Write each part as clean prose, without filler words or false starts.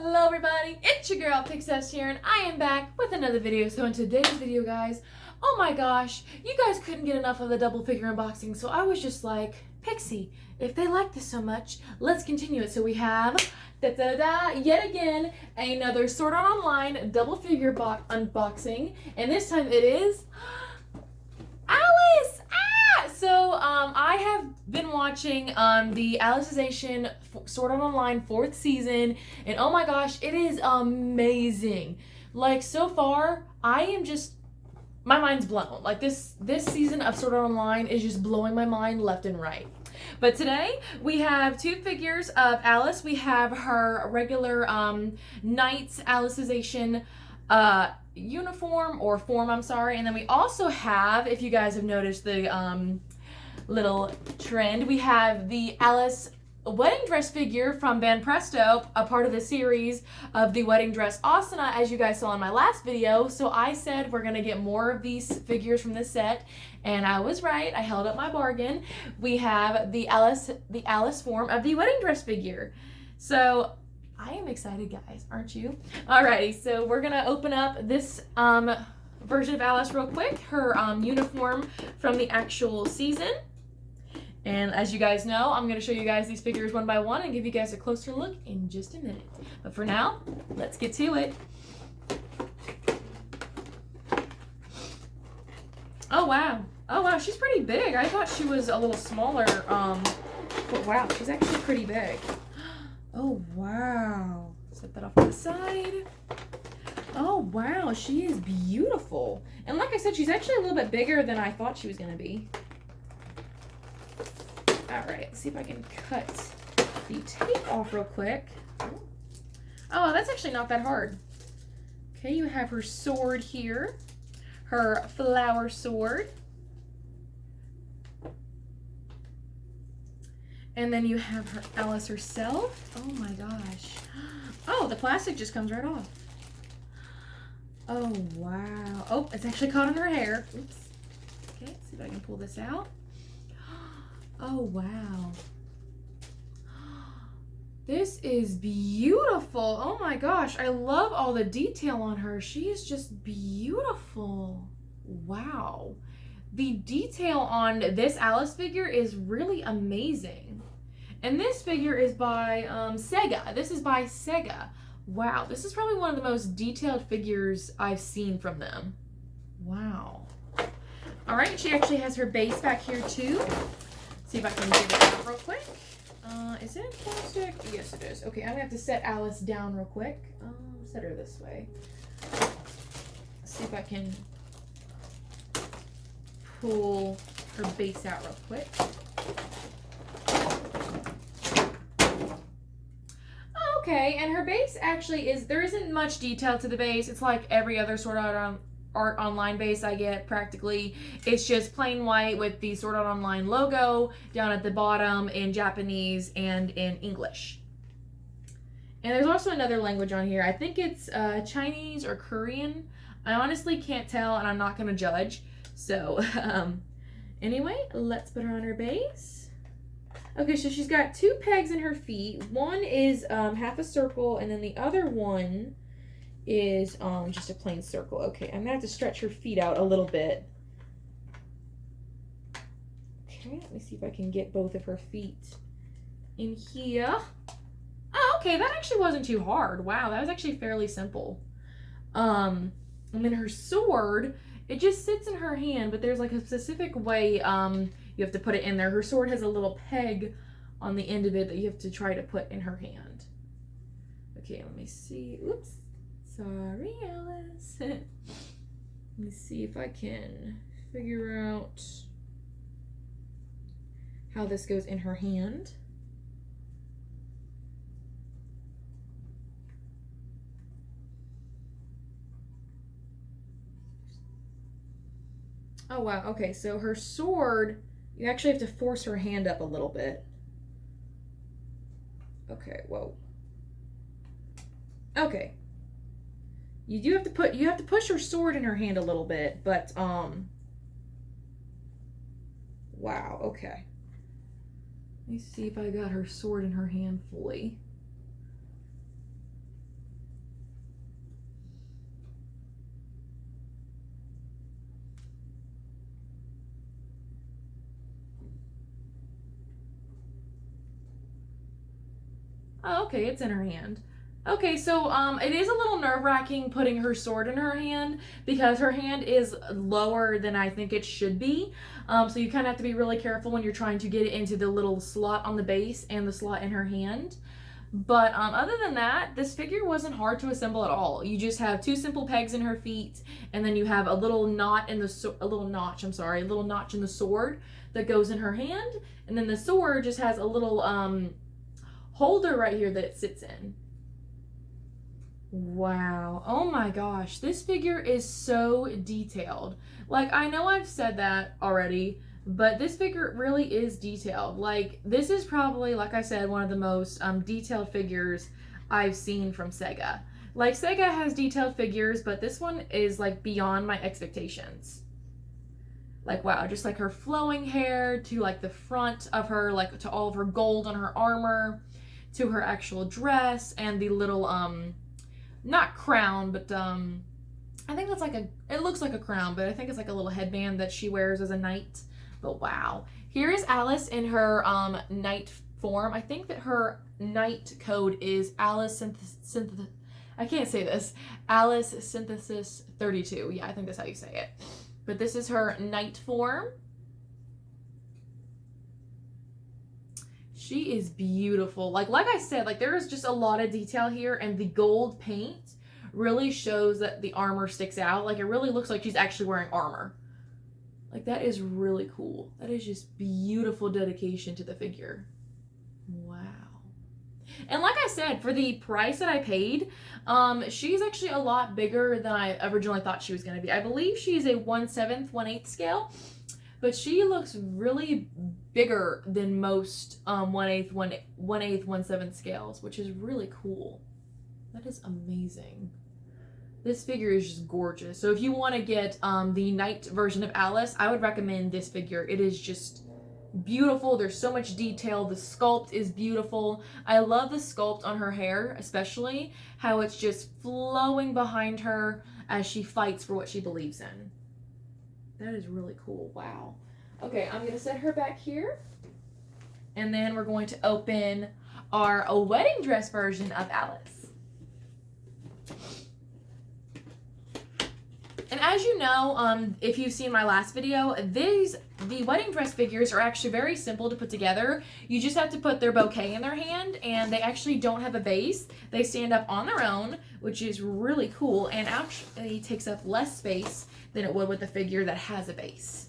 Hello everybody, it's your girl Pixess here, and I am back with another video. So in today's video, guys, oh my gosh, you guys couldn't get enough of the double figure unboxing, so I was just like, Pixie, if they like this so much, let's continue it. So we have, yet again, another Sword Art Online double figure unboxing, and this time it is Alice! So I have been watching the Alicization Sword Art Online 4th season, and oh my gosh, it is amazing. Like, so far, I am just, my mind's blown. Like, this season of Sword Art Online is just blowing my mind left and right. But today, we have two figures of Alice. We have her regular Knight's Alicization uniform, or form, I'm sorry. And then we also have, if you guys have noticed the little trend, we have the Alice wedding dress figure from Banpresto, a part of the series of the wedding dress Asuna, as you guys saw in my last video. So I said we're gonna get more of these figures from this set, and I was right. I held up my bargain. We have the Alice form of the wedding dress figure. So I am excited, guys, aren't you? Alrighty, so we're gonna open up this version of Alice real quick, her uniform from the actual season. And as you guys know, I'm gonna show you guys these figures one by one and give you guys a closer look in just a minute. But for now, let's get to it. Oh wow. Oh wow, she's pretty big. I thought she was a little smaller. But wow, she's actually pretty big. Oh wow. Set that off to the side. Oh wow, she is beautiful. And like I said, she's actually a little bit bigger than I thought she was gonna be. Alright, let's see if I can cut the tape off real quick. Oh, that's actually not that hard. Okay, you have her sword here. Her flower sword. And then you have her Alice herself. Oh my gosh. Oh, the plastic just comes right off. Oh, wow. Oh, it's actually caught in her hair. Oops. Okay, let's see if I can pull this out. Oh, wow. This is beautiful. Oh my gosh. I love all the detail on her. She is just beautiful. Wow. The detail on this Alice figure is really amazing. And this figure is by Sega. This is by Sega. Wow. This is probably one of the most detailed figures I've seen from them. Wow. All right. She actually has her base back here too. See if I can get it out real quick. Is it plastic? Yes, it is. Okay, I'm gonna have to set Alice down real quick. Set her this way. See if I can pull her base out real quick. Okay, and her base actually is, there isn't much detail to the base. It's like every other Sword Art Online base I get, practically. It's just plain white with the Sword Art Online logo down at the bottom in Japanese and in English. And there's also another language on here. I think it's Chinese or Korean. I honestly can't tell, and I'm not going to judge. So, anyway, let's put her on her base. Okay, so she's got two pegs in her feet. One is half a circle, and then the other one is just a plain circle. Okay, I'm gonna have to stretch her feet out a little bit. Okay, let me see if I can get both of her feet in here. Oh, okay, that actually wasn't too hard. Wow, that was actually fairly simple. And then her sword, it just sits in her hand, but there's like a specific way you have to put it in there. Her sword has a little peg on the end of it that you have to try to put in her hand. Okay, let me see. Oops. Sorry, Alice. Let me see if I can figure out how this goes in her hand. Oh, wow. Okay, so her sword, you actually have to force her hand up a little bit. Okay, whoa. Okay. You have to push her sword in her hand a little bit, but wow, okay. Let me see if I got her sword in her hand fully. Oh, okay, it's in her hand. Okay, so it is a little nerve-wracking putting her sword in her hand because her hand is lower than I think it should be. So you kind of have to be really careful when you're trying to get it into the little slot on the base and the slot in her hand. But other than that, this figure wasn't hard to assemble at all. You just have two simple pegs in her feet, and then you have a little notch in the sword that goes in her hand, and then the sword just has a little holder right here that it sits in. Wow. Oh my gosh. This figure is so detailed. Like, I know I've said that already, but this figure really is detailed. Like, this is probably, like I said, one of the most detailed figures I've seen from Sega. Like, Sega has detailed figures, but this one is, like, beyond my expectations. Like, wow, just like her flowing hair to, like, the front of her, like, to all of her gold on her armor, to her actual dress, and the little, not crown, but I think that's like it looks like a crown, but I think it's like a little headband that she wears as a knight. But wow. Here is Alice in her knight form. I think that her knight code is Alice I can't say this. Alice Synthesis 32. Yeah, I think that's how you say it. But this is her knight form. She is beautiful. Like I said, like there is just a lot of detail here, and the gold paint really shows that the armor sticks out. Like it really looks like she's actually wearing armor. Like that is really cool. That is just beautiful dedication to the figure. Wow. And like I said, for the price that I paid, she's actually a lot bigger than I originally thought she was going to be. I believe she's a 1/7, 1/8 scale. But she looks really bigger than most 1/8, 1/7 scales, which is really cool. That is amazing. This figure is just gorgeous. So if you want to get the knight version of Alice, I would recommend this figure. It is just beautiful. There's so much detail. The sculpt is beautiful. I love the sculpt on her hair, especially how it's just flowing behind her as she fights for what she believes in. That is really cool. Wow. Okay, I'm going to set her back here. And then we're going to open our wedding dress version of Alice. And as you know, if you've seen my last video, the wedding dress figures are actually very simple to put together. You just have to put their bouquet in their hand, and they actually don't have a base. They stand up on their own, which is really cool, and actually takes up less space than it would with a figure that has a base.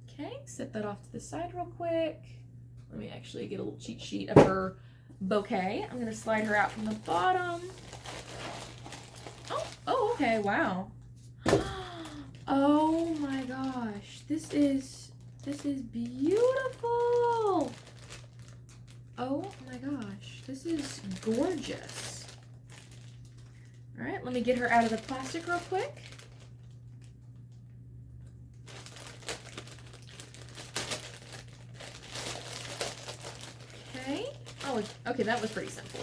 Okay, set that off to the side real quick. Let me actually get a little cheat sheet of her bouquet. I'm gonna slide her out from the bottom. Oh, okay, wow. Oh my gosh, this is beautiful. Oh my gosh, this is gorgeous. All right, let me get her out of the plastic real quick. Okay. Oh, okay, that was pretty simple.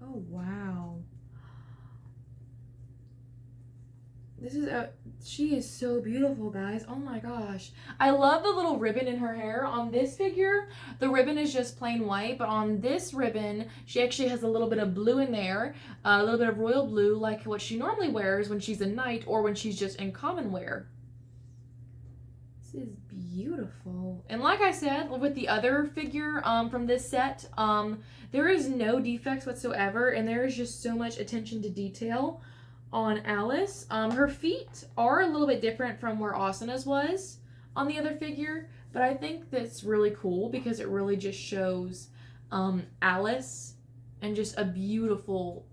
Oh, wow. She is so beautiful, guys. Oh my gosh. I love the little ribbon in her hair. On this figure, the ribbon is just plain white, but on this ribbon, she actually has a little bit of blue in there, a little bit of royal blue, like what she normally wears when she's a knight or when she's just in common wear. This is beautiful. And like I said, with the other figure from this set, there is no defects whatsoever, and there is just so much attention to detail on Alice. Her feet are a little bit different from where Asana's was on the other figure, but I think that's really cool because it really just shows Alice and just a beautiful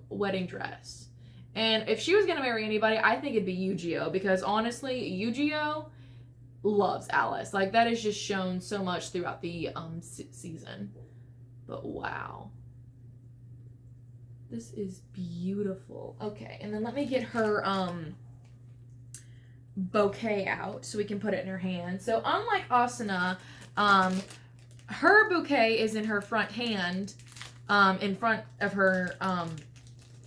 wedding dress. And if she was going to marry anybody, I think it'd be Yu-Gi-Oh! Because honestly, Yu-Gi-Oh! Loves Alice. Like, that is just shown so much throughout the season. But wow. This is beautiful. Okay, and then let me get her bouquet out so we can put it in her hand. So unlike Asuna, her bouquet is in her front hand, in front of her,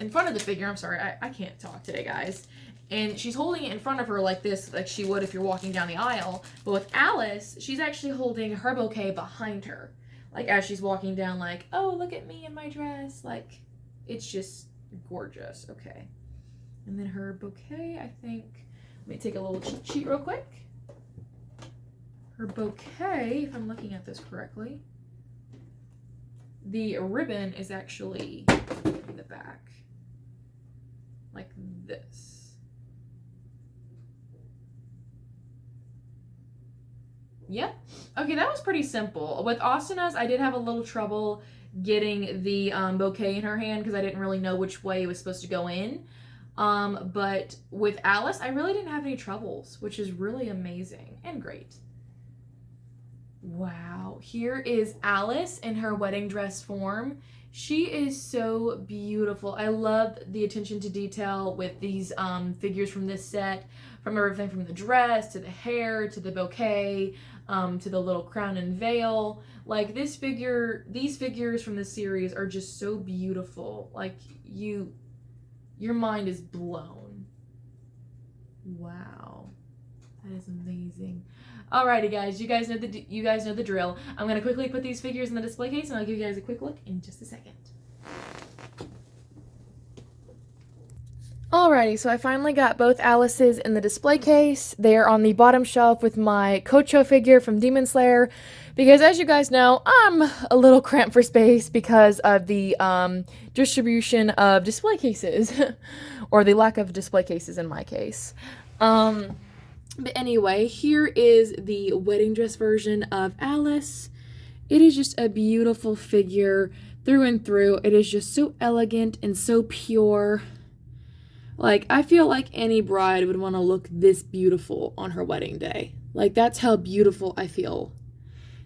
in front of the figure. I'm sorry, I can't talk today, guys. And she's holding it in front of her like this, like she would if you're walking down the aisle. But with Alice, she's actually holding her bouquet behind her. Like as she's walking down, like, oh, look at me in my dress. Like, it's just gorgeous. Okay. And then her bouquet, I think, let me take a little cheat sheet real quick. Her bouquet, if I'm looking at this correctly, the ribbon is actually in the back. Like this. Yep. Okay, that was pretty simple. With Astana's, I did have a little trouble getting the bouquet in her hand because I didn't really know which way it was supposed to go in. But with Alice, I really didn't have any troubles, which is really amazing and great. Wow. Here is Alice in her wedding dress form. She is so beautiful. I love the attention to detail with these figures from this set, from everything from the dress to the hair to the bouquet, to the little crown and veil. Like these figures from this series are just so beautiful. Like your mind is blown. Wow, that is amazing. Alrighty, guys, you guys know the drill. I'm gonna quickly put these figures in the display case, and I'll give you guys a quick look in just a second. Alrighty, so I finally got both Alice's in the display case. They are on the bottom shelf with my Kocho figure from Demon Slayer, because as you guys know, I'm a little cramped for space because of the distribution of display cases, or the lack of display cases in my case. But anyway, here is the wedding dress version of Alice. It is just a beautiful figure through and through. It is just so elegant and so pure. Like, I feel like any bride would want to look this beautiful on her wedding day. Like, that's how beautiful I feel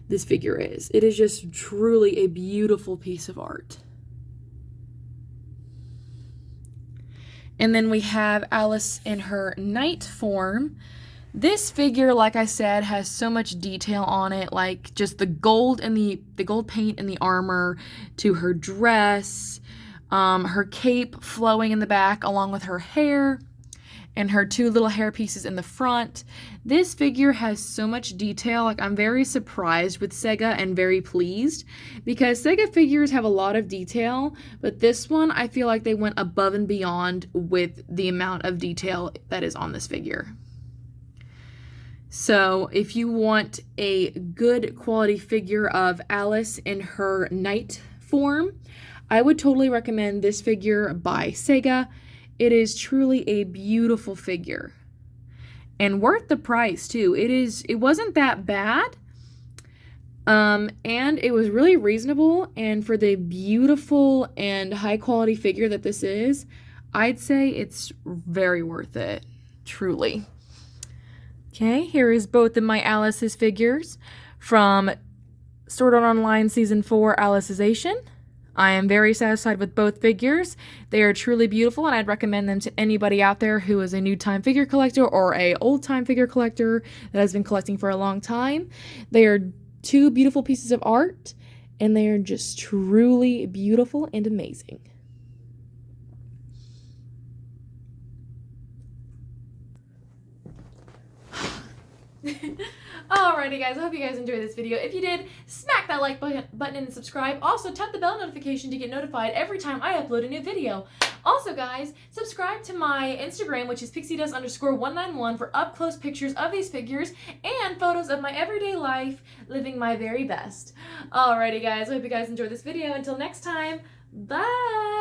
this figure is. It is just truly a beautiful piece of art. And then we have Alice in her knight form. This figure, like I said, has so much detail on it, like just the gold and the gold paint and the armor to her dress, her cape flowing in the back along with her hair, and her two little hair pieces in the front. This figure has so much detail. Like, I'm very surprised with Sega and very pleased, because Sega figures have a lot of detail, but this one, I feel like they went above and beyond with the amount of detail that is on this figure. So if you want a good quality figure of Alice in her knight form, I would totally recommend this figure by Sega. It is truly a beautiful figure and worth the price too. It wasn't that bad, and it was really reasonable, and for the beautiful and high quality figure that this is, I'd say it's very worth it, truly. Okay, here is both of my Alice's figures from Sword Art Online Season 4 Alicization. I am very satisfied with both figures. They are truly beautiful, and I'd recommend them to anybody out there who is a new-time figure collector or a old-time figure collector that has been collecting for a long time. They are two beautiful pieces of art, and they are just truly beautiful and amazing. Alrighty guys, I hope you guys enjoyed this video. If you did, smack that like button and subscribe. Also, tap the bell notification to get notified every time I upload a new video. Also guys, subscribe to my Instagram, which is pixiedoes_191, for up-close pictures of these figures and photos of my everyday life, living my very best. Alrighty guys, I hope you guys enjoyed this video. Until next time, bye!